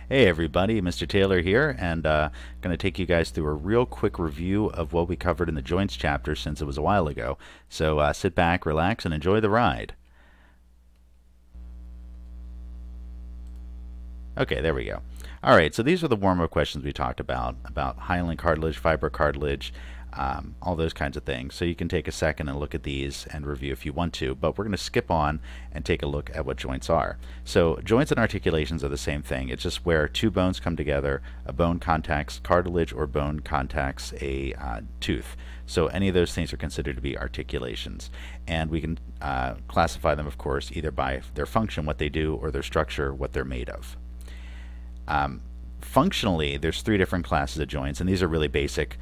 Hey everybody, Mr. Taylor here, and going to take you guys through a real quick review of what we covered in the joints chapter since it was a while ago. So sit back, relax, and enjoy the ride. Okay, there we go. All right, so these are the warm-up questions we talked about hyaline cartilage, fibrocartilage, all those kinds of things. So you can take a second and look at these and review if you want to, but we're going to skip on and take a look at what joints are. So joints and articulations are the same thing. It's just where two bones come together, a bone contacts cartilage or bone contacts a tooth. So any of those things are considered to be articulations. And we can classify them, of course, either by their function, what they do, or their structure, what they're made of. Functionally, there's three different classes of joints, and these are really basic.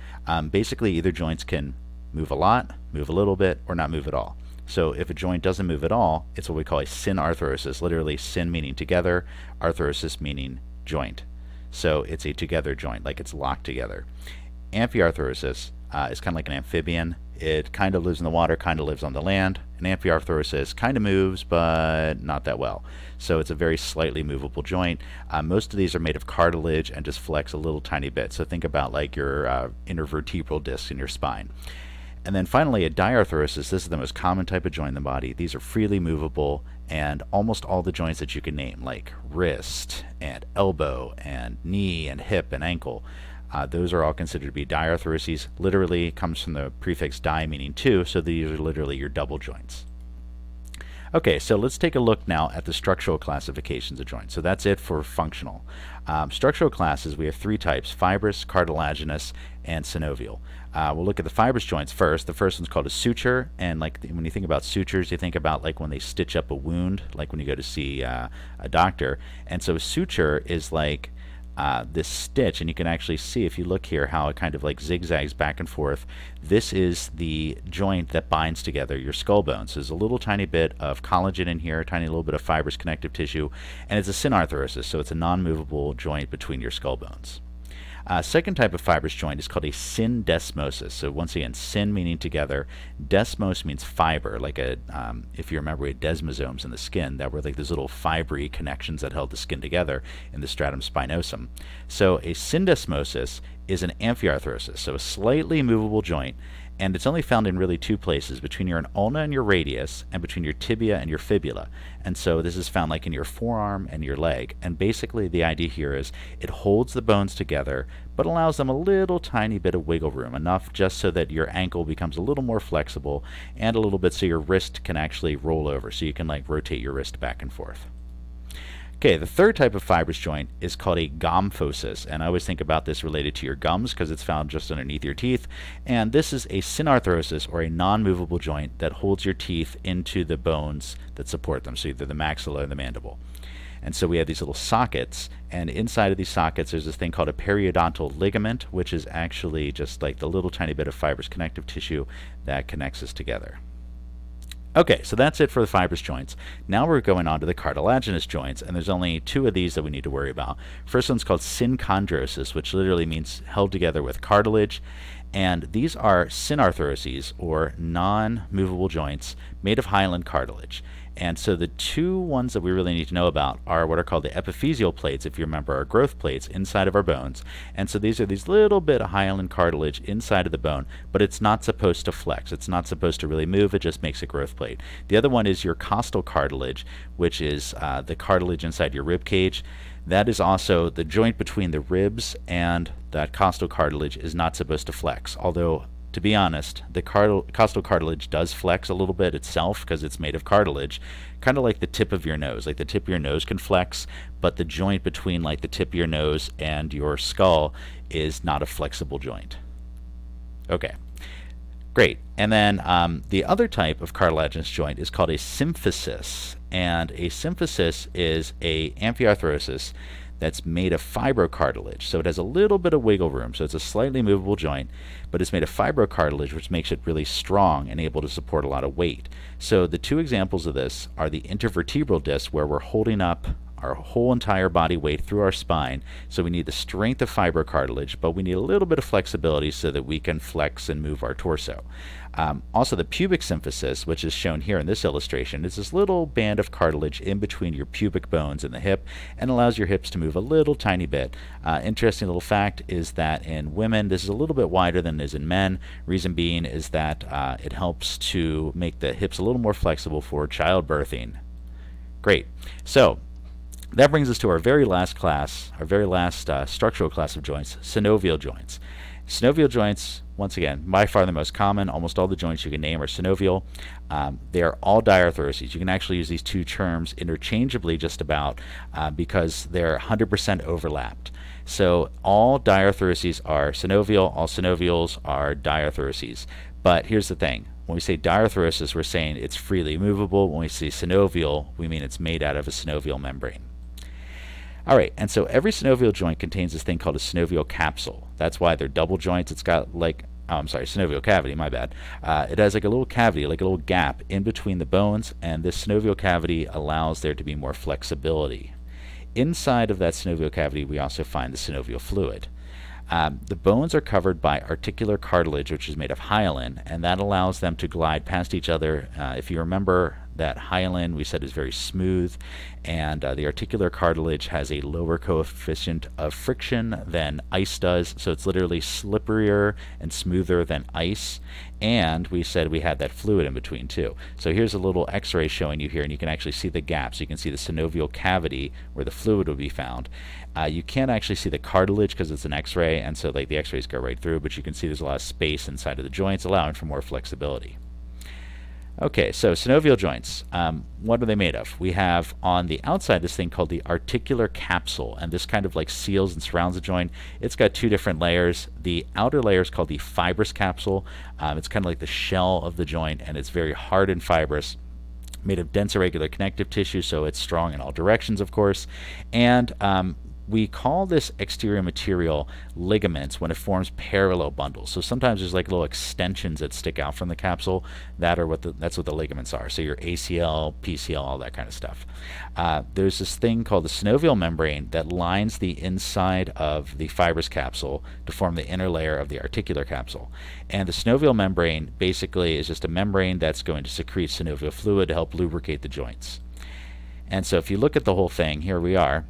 Basically, either joints can move a lot, move a little bit, or not move at all. So if a joint doesn't move at all, it's what we call a synarthrosis, literally syn meaning together, arthrosis meaning joint. So it's a together joint, like it's locked together. Amphiarthrosis is kind of like an amphibian. It kind of lives in the water, kind of lives on the land. An amphiarthrosis kind of moves, but not that well. So it's a very slightly movable joint. Most of these are made of cartilage and just flex a little tiny bit. So think about like your intervertebral discs in your spine. And then finally, a diarthrosis. This is the most common type of joint in the body. These are freely movable, and almost all the joints that you can name, like wrist and elbow and knee and hip and ankle, those are all considered to be diarthroses. Literally comes from the prefix di, meaning two, so these are literally your double joints. Okay, so let's take a look now at the structural classifications of joints. So that's it for functional. Structural classes, we have three types: fibrous, cartilaginous, and synovial. We'll look at the fibrous joints first. The first one's called a suture, and like when you think about sutures, you think about like when they stitch up a wound, like when you go to see a doctor. And so a suture is like this stitch, and you can actually see if you look here how it kind of like zigzags back and forth. This is the joint that binds together your skull bones. So there's a little tiny bit of collagen in here, a tiny little bit of fibrous connective tissue, and it's a synarthrosis, so it's a non-movable joint between your skull bones. Second type of fibrous joint is called a syndesmosis. So once again, syn meaning together, desmos means fiber, like a if you remember, we had desmosomes in the skin that were like those little fibery connections that held the skin together in the stratum spinosum. So a syndesmosis is an amphiarthrosis, so a slightly movable joint, and it's only found in really two places: between your ulna and your radius, and between your tibia and your fibula. And so this is found like in your forearm and your leg. And basically the idea here is it holds the bones together, but allows them a little tiny bit of wiggle room, enough just so that your ankle becomes a little more flexible, and a little bit so your wrist can actually roll over, so you can like rotate your wrist back and forth. Okay, the third type of fibrous joint is called a gomphosis, and I always think about this related to your gums because it's found just underneath your teeth. And this is a synarthrosis, or a non-movable joint that holds your teeth into the bones that support them, so either the maxilla or the mandible. And so we have these little sockets, and inside of these sockets there's this thing called a periodontal ligament, which is actually just like the little tiny bit of fibrous connective tissue that connects us together. Okay, so that's it for the fibrous joints. Now we're going on to the cartilaginous joints, and there's only two of these that we need to worry about. First one's called synchondrosis, which literally means held together with cartilage, and these are synarthroses, or non-movable joints made of hyaline cartilage. And so the two ones that we really need to know about are what are called the epiphyseal plates, if you remember, our growth plates inside of our bones. And so these are these little bit of hyaline cartilage inside of the bone, but it's not supposed to flex. It's not supposed to really move. It just makes a growth plate. The other one is your costal cartilage, which is the cartilage inside your rib cage. That is also the joint between the ribs, and that costal cartilage is not supposed to flex, although to be honest, the costal cartilage does flex a little bit itself because it's made of cartilage, kind of like the tip of your nose. Like the tip of your nose can flex, but the joint between like the tip of your nose and your skull is not a flexible joint. Okay, great. And then the other type of cartilaginous joint is called a symphysis, and a symphysis is a amphiarthrosis that's made of fibrocartilage. So it has a little bit of wiggle room, so it's a slightly movable joint, but it's made of fibrocartilage, which makes it really strong and able to support a lot of weight. So the two examples of this are the intervertebral disc, where we're holding up our whole entire body weight through our spine. So we need the strength of fibrocartilage, but we need a little bit of flexibility so that we can flex and move our torso. Also, the pubic symphysis, which is shown here in this illustration, is this little band of cartilage in between your pubic bones and the hip and allows your hips to move a little tiny bit. Interesting little fact is that in women, this is a little bit wider than it is in men. Reason being is that it helps to make the hips a little more flexible for childbirthing. Great. So that brings us to our very last class, our very last structural class of joints, synovial joints. Synovial joints, once again, by far the most common. Almost all the joints you can name are synovial. They are all diarthroses. You can actually use these two terms interchangeably just about because they're 100% overlapped. So all diarthroses are synovial, all synovials are diarthroses. But here's the thing. When we say diarthrosis, we're saying it's freely movable. When we say synovial, we mean it's made out of a synovial membrane. All right, and so every synovial joint contains this thing called a synovial capsule. That's why they're double joints. It's got like, oh, I'm sorry, synovial cavity, my bad. It has like a little cavity, like a little gap in between the bones, and this synovial cavity allows there to be more flexibility. Inside of that synovial cavity, we also find the synovial fluid. The bones are covered by articular cartilage, which is made of hyaline, and that allows them to glide past each other. If you remember, that hyaline we said is very smooth, and the articular cartilage has a lower coefficient of friction than ice does, so it's literally slipperier and smoother than ice. And we said we had that fluid in between too. So here's a little x-ray showing you here, and you can actually see the gaps. You can see the synovial cavity where the fluid will be found. You can't actually see the cartilage because it's an x-ray, and so like the x-rays go right through, but you can see there's a lot of space inside of the joints, allowing for more flexibility. Okay, so synovial joints, what are they made of? We have on the outside this thing called the articular capsule, and this kind of like seals and surrounds the joint. It's got two different layers. The outer layer is called the fibrous capsule. It's kind of like the shell of the joint, and it's very hard and fibrous, made of dense irregular connective tissue, so it's strong in all directions, of course. And we call this exterior material ligaments when it forms parallel bundles. So sometimes there's like little extensions that stick out from the capsule. That's what the ligaments are. So your ACL, PCL, all that kind of stuff. There's this thing called the synovial membrane that lines the inside of the fibrous capsule to form the inner layer of the articular capsule. And the synovial membrane basically is just a membrane that's going to secrete synovial fluid to help lubricate the joints. And so if you look at the whole thing, here we are.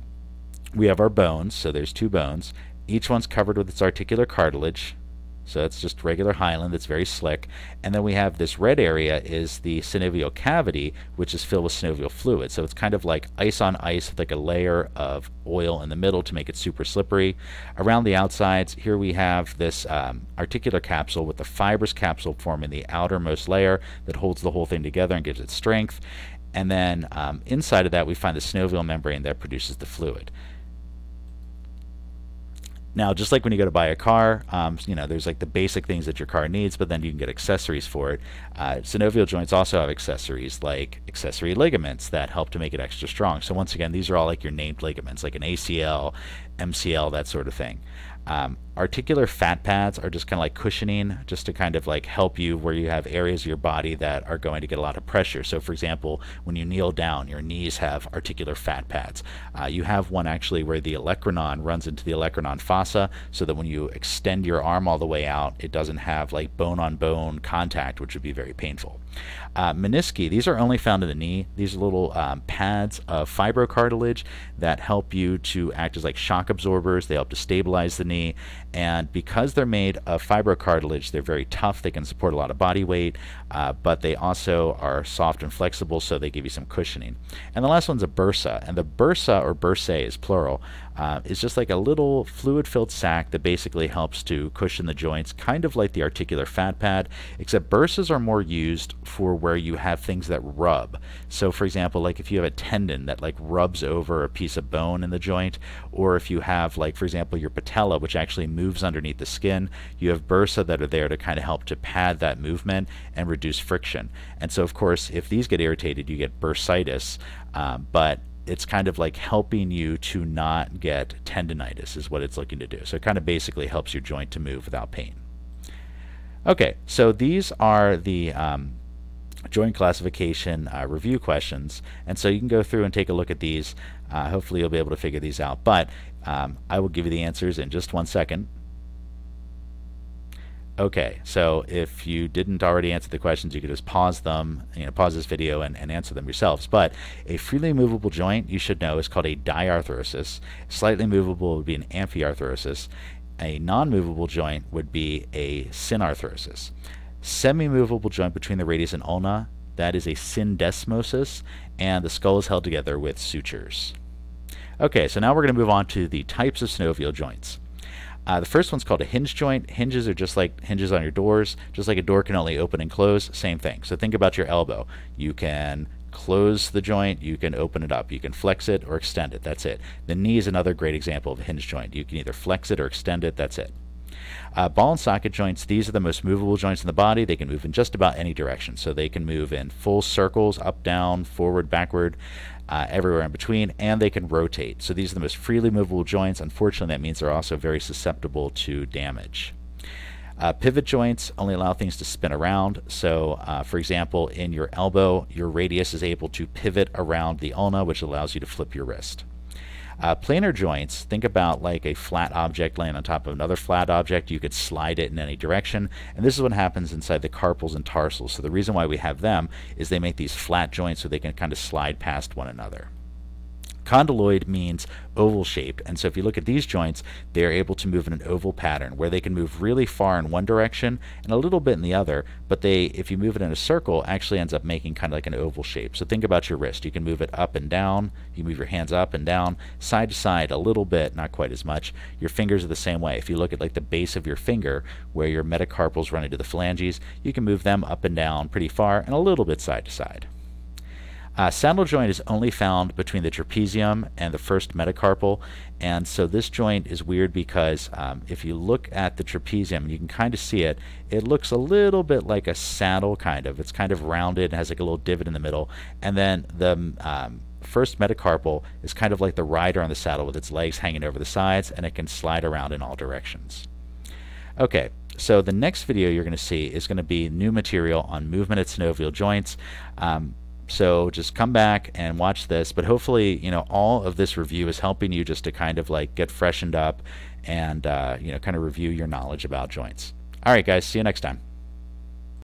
We have our bones, so there's two bones. Each one's covered with its articular cartilage, so that's just regular hyaline that's very slick. And then we have this red area is the synovial cavity, which is filled with synovial fluid. So it's kind of like ice on ice with like a layer of oil in the middle to make it super slippery. Around the outsides, here we have this articular capsule with the fibrous capsule forming the outermost layer that holds the whole thing together and gives it strength. And then inside of that, we find the synovial membrane that produces the fluid. Now, just like when you go to buy a car, there's like the basic things that your car needs, but then you can get accessories for it. Synovial joints also have accessories like accessory ligaments that help to make it extra strong. So once again, these are all like your named ligaments, like an ACL, MCL, that sort of thing. Articular fat pads are just kind of like cushioning, just to kind of like help you where you have areas of your body that are going to get a lot of pressure. So for example, when you kneel down, your knees have articular fat pads. You have one actually where the olecranon runs into the olecranon fossa, so that when you extend your arm all the way out, it doesn't have like bone-on-bone contact, which would be very painful. Menisci, these are only found in the knee. These are little pads of fibrocartilage that help you to act as like shock absorbers. They help to stabilize the knee, and because they're made of fibrocartilage, they're very tough. They can support a lot of body weight, but they also are soft and flexible, so they give you some cushioning. And the last one's a bursa, and the bursa, or bursae is plural, is just like a little fluid-filled sac that basically helps to cushion the joints, kind of like the articular fat pad, except bursas are more used for where you have things that rub. So for example, like if you have a tendon that like rubs over a piece of bone in the joint, or if you have like, for example, your patella, which actually moves underneath the skin, you have bursa that are there to kind of help to pad that movement and reduce friction. And so of course, if these get irritated, you get bursitis, but it's kind of like helping you to not get tendinitis is what it's looking to do. So it kind of basically helps your joint to move without pain. Okay, so these are the joint classification review questions, and so you can go through and take a look at these. Hopefully you'll be able to figure these out, but I will give you the answers in just 1 second. Okay, so if you didn't already answer the questions, you could just pause them, pause this video and answer them yourselves. But a freely movable joint, you should know, is called a diarthrosis. Slightly movable would be an amphiarthrosis. A non-movable joint would be a synarthrosis. Semi-movable joint between the radius and ulna, that is a syndesmosis, and the skull is held together with sutures. Okay, so now we're going to move on to the types of synovial joints. The first one's called a hinge joint. Hinges are just like hinges on your doors. Just like a door can only open and close, same thing. So think about your elbow. You can close the joint, you can open it up, you can flex it or extend it, that's it. The knee is another great example of a hinge joint. You can either flex it or extend it, that's it. Ball and socket joints, these are the most movable joints in the body. They can move in just about any direction. So they can move in full circles, up, down, forward, backward, everywhere in between, and they can rotate. So these are the most freely movable joints. Unfortunately, that means they're also very susceptible to damage. Pivot joints only allow things to spin around. So, for example, in your elbow, your radius is able to pivot around the ulna, which allows you to flip your wrist. Planar joints, think about like a flat object laying on top of another flat object. You could slide it in any direction, and this is what happens inside the carpals and tarsals. So the reason why we have them is they make these flat joints so they can kind of slide past one another. Condyloid means oval shape, and so if you look at these joints, they are able to move in an oval pattern where they can move really far in one direction and a little bit in the other, but they, if you move it in a circle, actually ends up making kind of like an oval shape. So think about your wrist. You can move it up and down, you move your hands up and down, side to side a little bit, not quite as much. Your fingers are the same way. If you look at like the base of your finger where your metacarpals run into the phalanges, you can move them up and down pretty far and a little bit side to side. Saddle joint is only found between the trapezium and the first metacarpal, and so this joint is weird because if you look at the trapezium, you can kind of see it. It looks a little bit like a saddle, kind of. It's kind of rounded and has like a little divot in the middle, and then the first metacarpal is kind of like the rider on the saddle with its legs hanging over the sides, and it can slide around in all directions. Okay, so the next video you're going to see is going to be new material on movement at synovial joints. So just come back and watch this, but hopefully, all of this review is helping you just to kind of like get freshened up and, kind of review your knowledge about joints. All right, guys, see you next time.